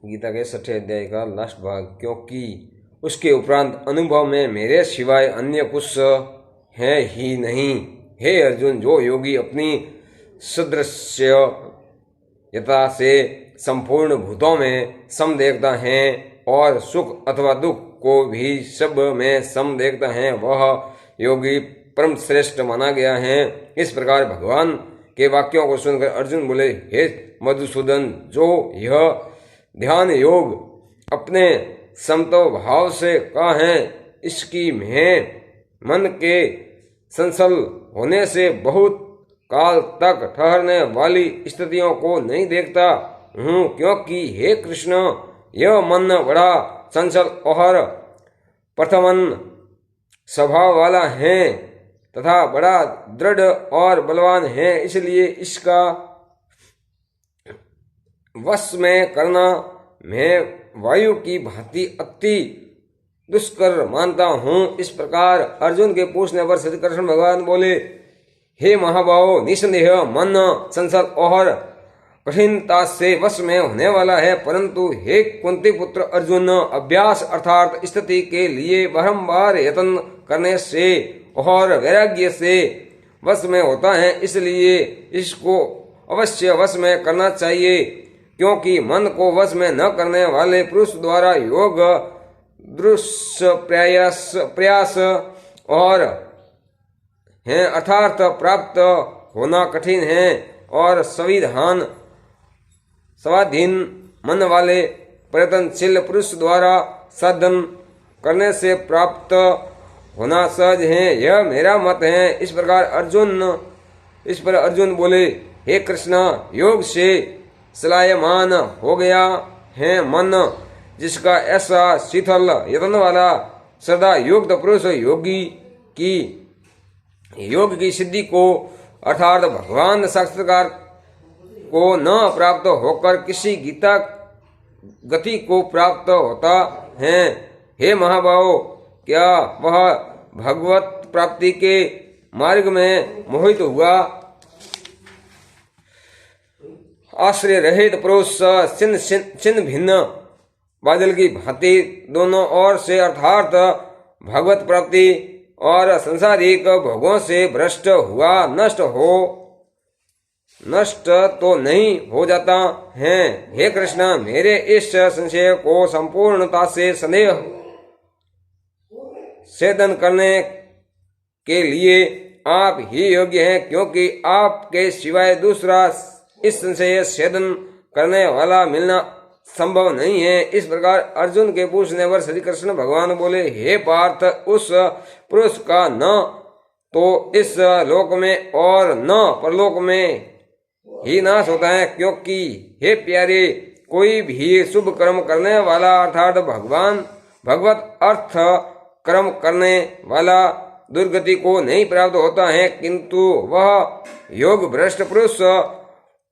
गीता के 6ठे अध्याय का लास्ट भाग। क्योंकि उसके उपरांत अनुभव में मेरे सिवाय अन्य कुछ है ही नहीं। हे अर्जुन, जो योगी अपनी सदृश्यता से संपूर्ण भूतों में सम देखता है और सुख अथवा दुख को भी सब में सम देखता है, वह योगी परम श्रेष्ठ माना गया है। इस प्रकार भगवान के वाक्यों को सुनकर अर्जुन बोले, हे मधुसूदन, जो यह ध्यान योग अपने समतो भाव से का है, इसकी मैं मन के संसल होने से बहुत काल तक ठहरने वाली स्थितियों को नहीं देखता हूँ। क्योंकि हे कृष्ण, यह मन बड़ा चंचल और प्रथमन स्वभाव वाला है तथा बड़ा दृढ़ और बलवान है, इसलिए इसका वश में करना मैं वायु की भांति अति दुष्कर मानता हूँ। इस प्रकार अर्जुन के पूछने पर श्री कृष्ण भगवान बोले, हे महाबाहो, निसंदेह मन संसार और कठिनता से वश में होने वाला है, परंतु हे कुंती पुत्र अर्जुन, अभ्यास अर्थात स्थिति के लिए बारंबार यत्न करने से और वैराग्य से वश में होता है, इसलिए इसको अवश्य वश में करना चाहिए। क्योंकि मन को वश में न करने वाले पुरुष द्वारा योग प्रयास और है अर्थात प्राप्त होना कठिन है, और स्वाधीन मन वाले प्रयत्नशील पुरुष द्वारा साधन करने से प्राप्त होना सहज है। यह मेरा मत है। इस पर अर्जुन बोले, हे कृष्ण, योग से सलायमान हो गया है मन, जिसका ऐसा शीतल यत्न वाला सदा युक्त पुरुष योग की सिद्धि को अर्थात भगवान साक्षात्कार को न प्राप्त होकर किसी गीता गति को प्राप्त होता है। हे महाबाहो, क्या वह भगवत प्राप्ति के मार्ग में मोहित हुआ आश्रय रहित पुरुष छिन्न भिन्न बादल की भांति दोनों ओर से अर्थात भगवत प्राप्ति और संसारिक भोगों से भ्रष्ट हुआ नष्ट तो नहीं हो जाता है। हे कृष्ण, मेरे इस संशय को संपूर्णता से छेदन करने के लिए आप ही योग्य हैं, क्योंकि आपके सिवाय दूसरा इस संशय छेदन करने वाला मिलना संभव नहीं है। इस प्रकार अर्जुन के पूछने पर श्री कृष्ण भगवान बोले, हे पार्थ, उस पुरुष का न तो इस लोक में और न परलोक में ही नाश होता है। क्योंकि हे प्यारे, कोई भी शुभ कर्म करने वाला अर्थात भगवत अर्थ कर्म करने वाला दुर्गति को नहीं प्राप्त होता है, किंतु वह योग भ्रष्ट पुरुष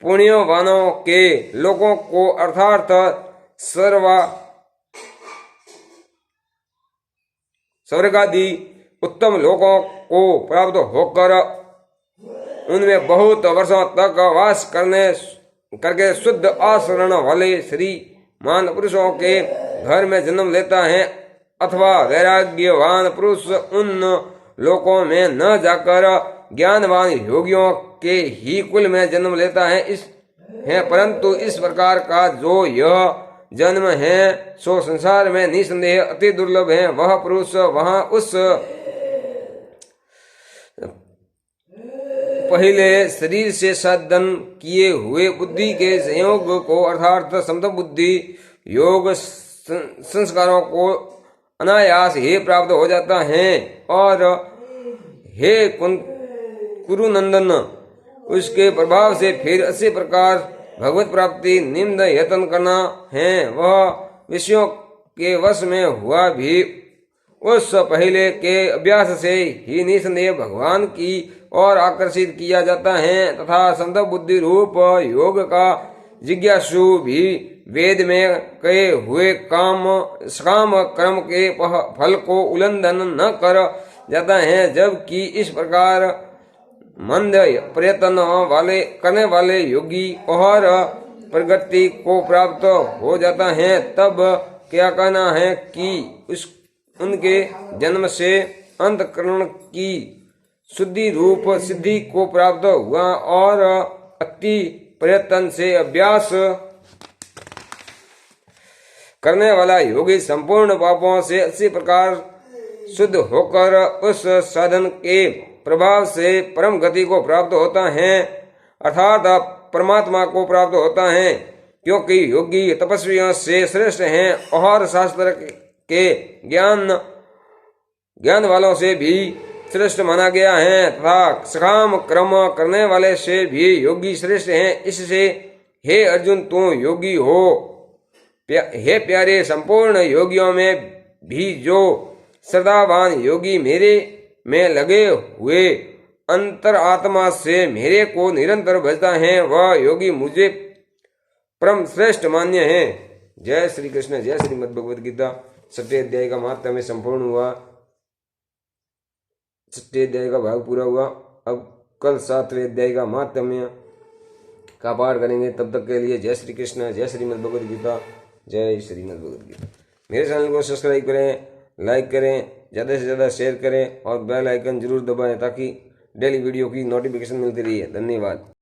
पुण्यवानों के लोगों को अर्थात स्वर्गादि उत्तम लोगों को प्राप्त होकर उनमें बहुत वर्षों तक वास करके शुद्ध आचरण वाले श्रीमान पुरुषों के घर में जन्म लेता है, अथवा वैराग्यवान पुरुष उन लोकों में न जाकर ज्ञानवान योगियों के ही कुल में जन्म लेता है। परंतु इस प्रकार का जो यह जन्म है सो संसार में निसंदेह अति दुर्लभ है। वह पुरुष वहां उस पहले शरीर से साधन किए हुए बुद्धि के संयोग को अर्थात समता बुद्धि योग संस्कारों को अनायास ही प्राप्त हो जाता है। और हे कुरुनंदन, उसके प्रभाव से फिर इसी प्रकार भगवत प्राप्ति निम्न यत्न करना है। वह विषयों के वश में हुआ भी उस पहले के अभ्यास से ही निसंदेह भगवान की ओर आकर्षित किया जाता है, तथा समता बुद्धि रूप योग का जिज्ञासु भी वेद में कहे हुए काम कर्म के फल को उल्लंघन न कर जाता है। जबकि इस प्रकार मंद प्रयत्न करने वाले योगी और प्रगति को प्राप्त हो जाता है, तब क्या कहना है कि उनके जन्म से अंतःकरण की शुद्धि रूप सिद्धि को प्राप्त हुआ और अति प्रयत्न से अभ्यास करने वाला योगी संपूर्ण पापों से अच्छी प्रकार शुद्ध होकर उस साधन के प्रभाव से परम गति को प्राप्त होता है, अर्थात परमात्मा को प्राप्त होता है। क्योंकि योगी तपस्वियों से श्रेष्ठ हैं और शास्त्र के ज्ञान वालों से भी श्रेष्ठ माना गया है तथा सकाम कर्म करने वाले से भी योगी श्रेष्ठ हैं। इससे हे अर्जुन, तू योगी हो। हे प्यारे, संपूर्ण योगियों में भी जो श्रद्धावान योगी मेरे में लगे हुए अंतर आत्मा से मेरे को निरंतर भजता है, वह योगी मुझे परम श्रेष्ठ मान्य है। जय श्री कृष्ण। जय श्रीमद् भगवद गीता। 6वें अध्याय का महात्म्य संपूर्ण हुआ। 6वें अध्याय का भाग पूरा हुआ। अब कल 7वें अध्याय का महात्म्य का पाठ करेंगे। तब तक के लिए जय श्री कृष्ण। जय श्रीमद् भगवद गीता। जय श्रीमद् भगवद गीता। मेरे चैनल को सब्सक्राइब करें, लाइक करें, ज़्यादा से ज़्यादा शेयर करें और बेल आइकन जरूर दबाएं ताकि डेली वीडियो की नोटिफिकेशन मिलती रही है। धन्यवाद।